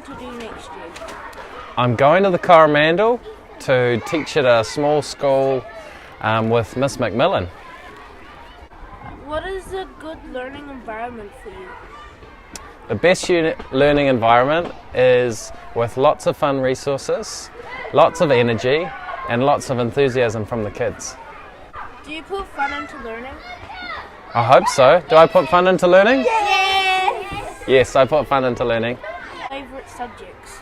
going to do next year? I'm going to the Coromandel to teach at a small school with Miss McMillan. What is a good learning environment for you? The best learning environment is with lots of fun resources, lots of energy, and lots of enthusiasm from the kids. Do you put fun into learning? I hope so. Do I put fun into learning? Yes! Yes, I put fun into learning. Favourite subjects?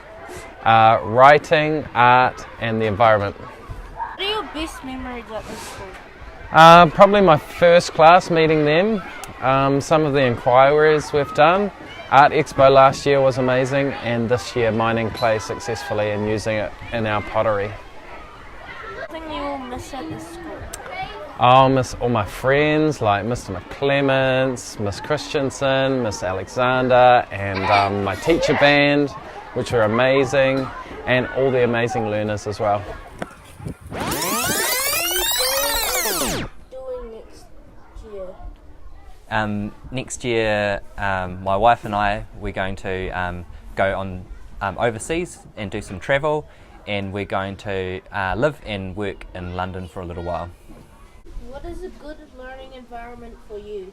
Writing, art, and the environment. What are your best memories at this school? Probably my first class, meeting them, some of the inquiries we've done. Art Expo last year was amazing, and this year mining clay successfully and using it in our pottery. Something you will miss at this school? I'll miss all my friends like Mr. McClements, Miss Christensen, Miss Alexander, and my teacher band, which were amazing, and all the amazing learners as well. Next year, my wife and I, we're going to go on overseas and do some travel, and we're going to live and work in London for a little while. What is a good learning environment for you?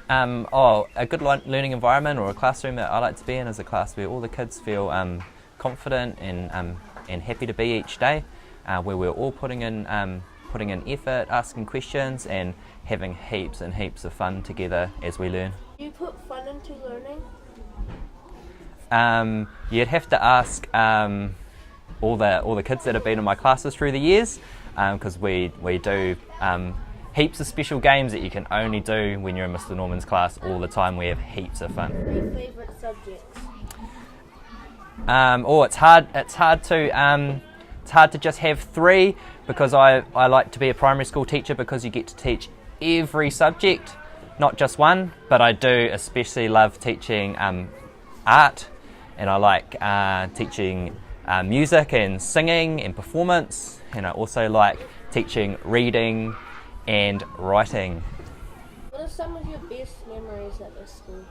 A good learning environment or a classroom that I like to be in is a class where all the kids feel confident and happy to be each day, where we're all putting in effort, asking questions, and having heaps and heaps of fun together as we learn. Do you put fun into learning? You'd have to ask all the kids that have been in my classes through the years, because we do heaps of special games that you can only do when you're in Mr. Norman's class all the time. We have heaps of fun. What are your favourite subjects? It's hard to just have three, because I like to be a primary school teacher because you get to teach every subject, not just one, but I do especially love teaching art, and I like teaching music and singing and performance, and I also like teaching reading and writing. What are some of your best memories at this school?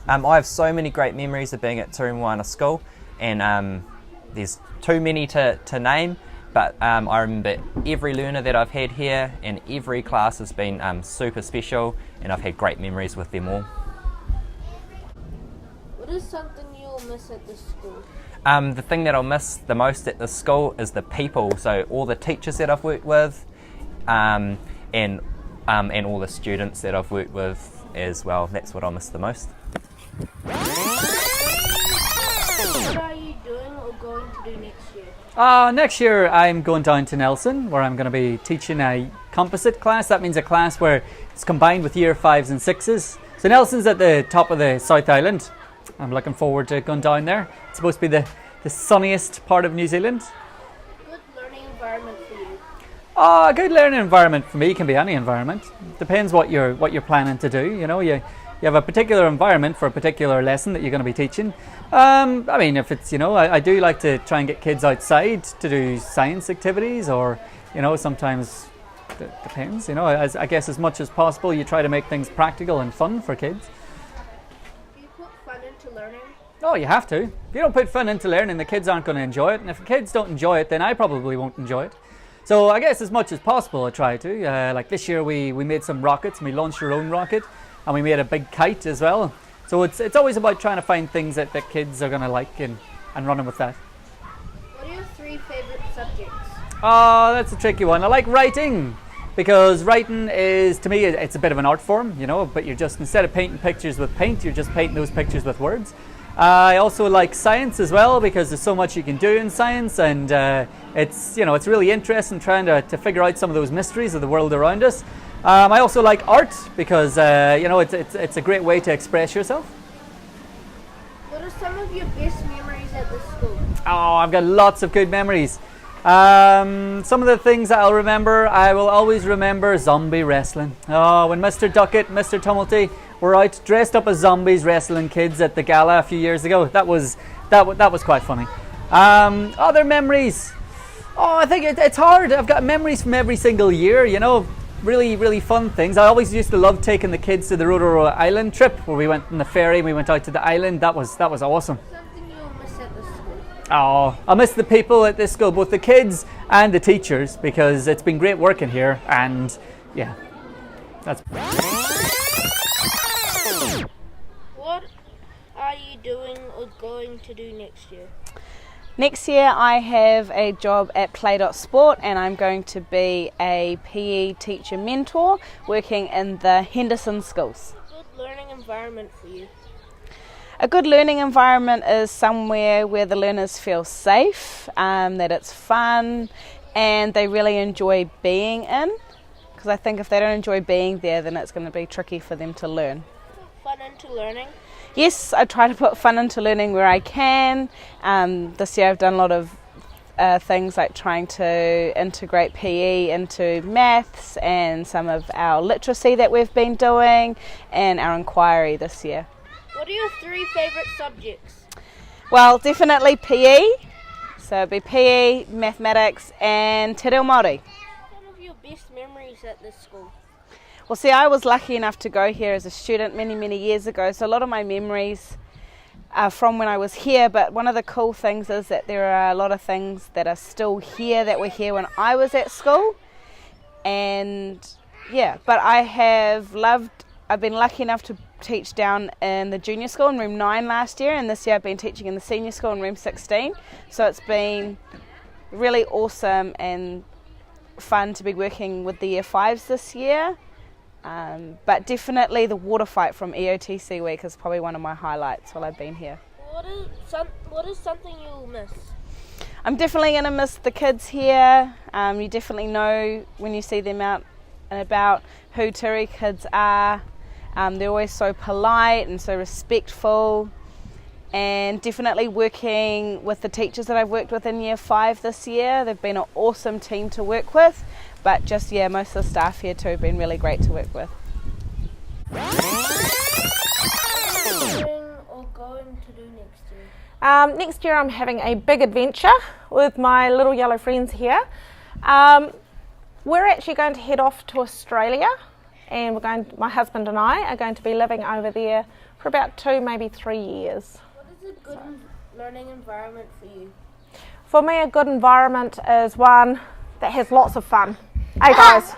I have so many great memories of being at Turumoana School, and there's too many to name, but I remember every learner that I've had here, and every class has been super special, and I've had great memories with them all. What is something you'll miss at this school? The thing that I'll miss the most at this school is the people, so all the teachers that I've worked with, and all the students that I've worked with as well. That's what I'll miss the most. What are you doing or going to do next year? Next year I'm going down to Nelson, where I'm going to be teaching a composite class. That means a class where it's combined with year 5s and 6s. So Nelson's at the top of the South Island. I'm looking forward to going down there. It's supposed to be the sunniest part of New Zealand. Good learning environment for you? A good learning environment for me can be any environment. Depends what you're planning to do. You know, you have a particular environment for a particular lesson that you're going to be teaching. I mean, if it's, you know, I do like to try and get kids outside to do science activities, or, you know, sometimes it depends. You know, I guess as much as possible you try to make things practical and fun for kids. Do you put fun into learning? Oh, you have to. If you don't put fun into learning, the kids aren't going to enjoy it, and if the kids don't enjoy it, then I probably won't enjoy it. So I guess as much as possible I try to. Like this year we made some rockets, and we launched our own rocket, and we made a big kite as well. So it's always about trying to find things that kids are going to like and running with that. What are your 3 favourite subjects? Oh, that's a tricky one. I like writing, because writing is, to me, it's a bit of an art form, you know, but you're just, instead of painting pictures with paint, you're just painting those pictures with words. I also like science as well, because there's so much you can do in science, and it's, you know, it's really interesting trying to figure out some of those mysteries of the world around us. I also like art, because you know, it's a great way to express yourself. What are some of your best memories at this school? Oh, I've got lots of good memories. Some of the things that I'll remember, I will always remember zombie wrestling. Oh, when Mr. Duckett, Mr. Tumulty were out dressed up as zombies wrestling kids at the gala a few years ago. That was quite funny. Other memories. Oh, I think it's hard. I've got memories from every single year, you know, really fun things. I always used to love taking the kids to the Rotorua Island trip, where we went on the ferry, we went out to the island. That was awesome. Something you'll miss Oh, I miss the people at this school, both the kids and the teachers, because it's been great working here, and yeah, that's. What are you doing or going to do next year? Next year I have a job at Play.Sport and I'm going to be a PE teacher mentor working in the Henderson schools. Good learning environment for you. A good learning environment is somewhere where the learners feel safe, that it's fun and they really enjoy being in, because I think if they don't enjoy being there then it's going to be tricky for them to learn. Fun into learning. Yes, I try to put fun into learning where I can. This year I've done a lot of things like trying to integrate PE into maths and some of our literacy that we've been doing and our inquiry this year. What are your 3 favourite subjects? Well, definitely PE. So it'd be PE, mathematics and te reo Māori. Some of your best memories at this school? Well, see, I was lucky enough to go here as a student many years ago, so a lot of my memories are from when I was here, but one of the cool things is that there are a lot of things that are still here that were here when I was at school. And yeah, but I've been lucky enough to teach down in the junior school in room 9 last year, and this year I've been teaching in the senior school in room 16, so it's been really awesome and fun to be working with the year 5s this year. But definitely the water fight from EOTC week is probably one of my highlights while I've been here. What is something you'll miss? I'm definitely going to miss the kids here. You definitely know when you see them out and about who Tiri kids are. They're always so polite and so respectful, and definitely working with the teachers that I've worked with in year 5 this year. They've been an awesome team to work with. But just, yeah, most of the staff here too have been really great to work with. Or going to do next year? Next year I'm having a big adventure with my little yellow friends here. We're actually going to head off to Australia, and my husband and I are going to be living over there for about 2, maybe 3 years. What is a good learning environment for you? For me, a good environment is one that has lots of fun. Hey guys?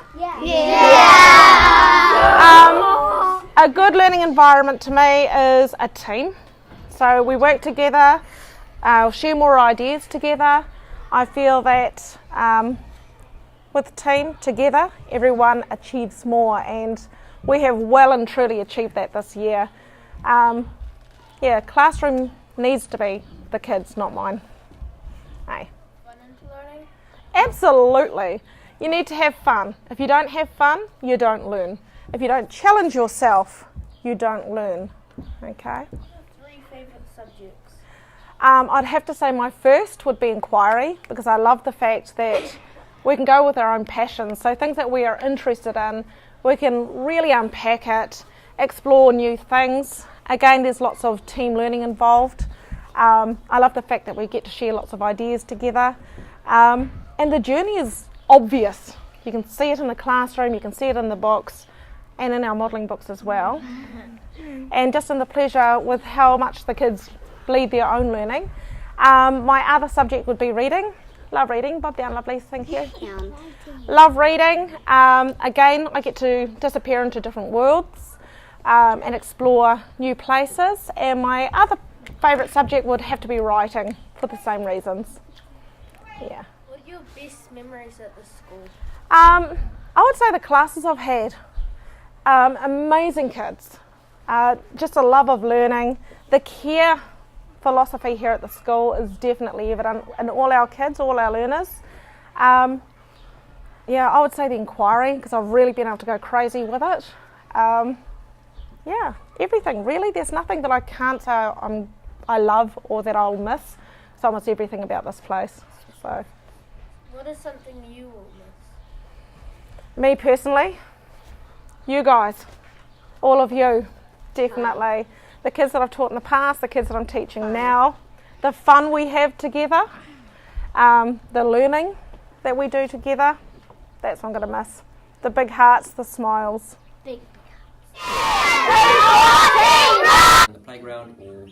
A good learning environment to me is a team. So we work together, share more ideas together. I feel that with a team together, everyone achieves more, and we have well and truly achieved that this year. Classroom needs to be the kids, not mine. Hey. Fun into learning? Absolutely. You need to have fun. If you don't have fun, you don't learn. If you don't challenge yourself, you don't learn. Okay? What are 3 favourite subjects? I'd have to say my first would be inquiry, because I love the fact that we can go with our own passions. So things that we are interested in, we can really unpack it, explore new things. Again, there's lots of team learning involved. I love the fact that we get to share lots of ideas together. And the journey is obvious. You can see it in the classroom, you can see it in the books, and in our modelling books as well. And just in the pleasure with how much the kids lead their own learning. My other subject would be reading. Love reading. Bob down, lovely, thank you. Love reading. Again, I get to disappear into different worlds and explore new places. And my other favourite subject would have to be writing, for the same reasons. Yeah. What are your best memories at the school? I would say the classes I've had. Amazing kids. Just a love of learning. The care philosophy here at the school is definitely evident in all our kids, all our learners. I would say the inquiry, because I've really been able to go crazy with it. Everything really. There's nothing that I can't say I love or that I'll miss. It's almost everything about this place. So, what is something you will miss? Me personally, you guys, all of you, definitely. The kids that I've taught in the past, the kids that I'm teaching now, the fun we have together, the learning that we do together, that's what I'm going to miss. The big hearts, the smiles. Big. On the playground or